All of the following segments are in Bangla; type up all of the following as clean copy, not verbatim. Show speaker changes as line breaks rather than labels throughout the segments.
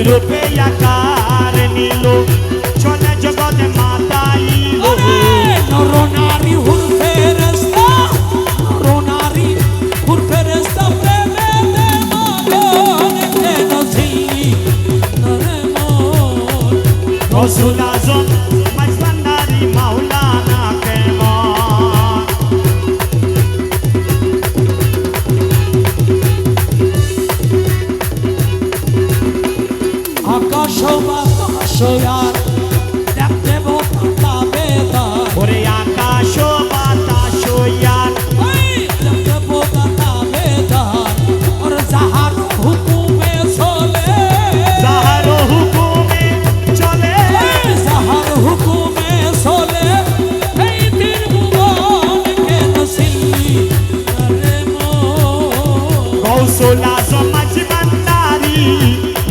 রূপে আকার নিল চলে জগতে মাতাইল
নরনারী হুর ফেরেশতা নরনারী হুর ফেরেশতা প্রেমেতে মগন কেন ছিলি নরে মন
রসুল আজম মজবান্ডারি মাওলানা কেমন
আকাশ বাতাস আর দেখতে বোতা বেদার
ওরে আকাশ বাতাস আর
দেখতে বোতা বেদার ওর যাহার হুকুমে চলে
যাহার হুকুমে চলে
যাহার হুকুমে চলে এই দিন ভুবন কেন ছিলি রে মন
গৌসুল আজম মজবান্ডারি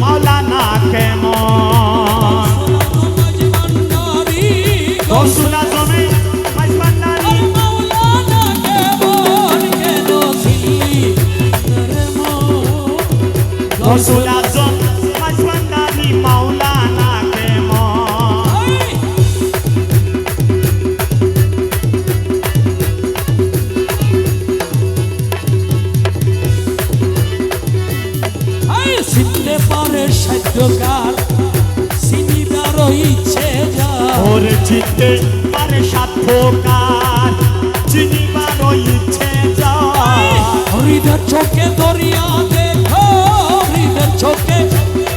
মাওলানা কেমন গৌসুল আজম মজবান্ডারি
মাওলানা কেমন কেন ছিলি রে মন
গৌসুল আজম মজবান্ডারি মাওলানা কেমন
চিনতে পারে সাধ্যকার চিনিবারও ইচ্ছে যায়
ওর চিনতে পারে সাধ্যকার চিনিবারও ইচ্ছে যায়
হৃদের চোখে দরিয়া দেখো হৃদের চোখে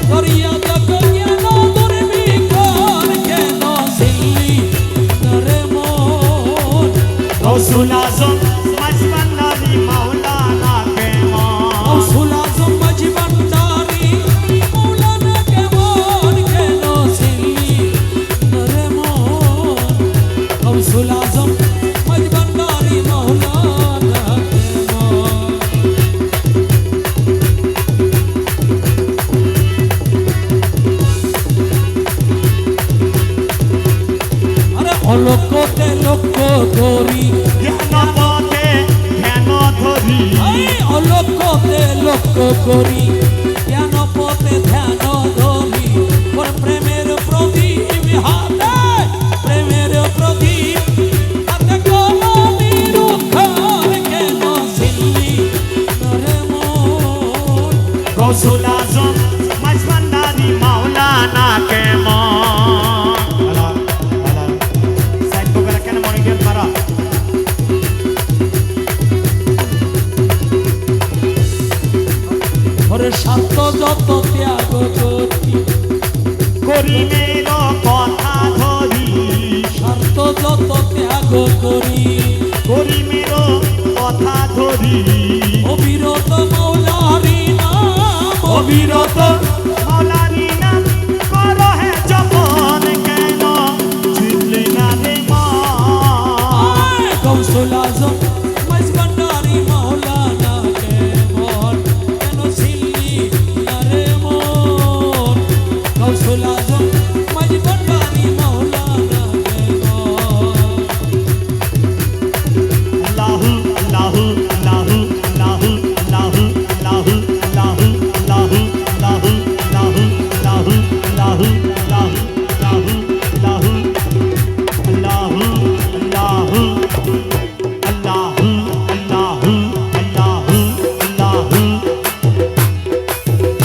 দরিয়া দেখো কেন দুর্বিকর কেন ছিলি রে মন
গৌসুল আজম মজবান্ডারি মাওলানা কেমন
গৌসুল আজম মজবান্ডারি মাওলানা কেমন কেন ছিলি রে মন গৌসুল আজম মজবান্ডারি মাওলানা কেমন আরে অলকতে লক্ষ্য করি
জ্ঞান পথে ধ্যান ধরি
অলক্ষতে লক্ষ্য করি জ্ঞান পথে ধ্যান ধরি ওর প্রেমের প্রদীপ হাতে প্রেমের প্রদীপ হাতে কোন নিরুক্ষণ কেন ছিলি রে মন
গৌসুল আজম মজবান্ডারি মাওলানা কেমন সাইড বগরা কেন মনে গেল মারা
ওরে স্বার্থ যত ত্যাগ করি
করিমের কথা ধরি
স্বার্থ যত ত্যাগ করি
করিমের কথা ধরি
অবিরত মৌলারি নাম
অবিরত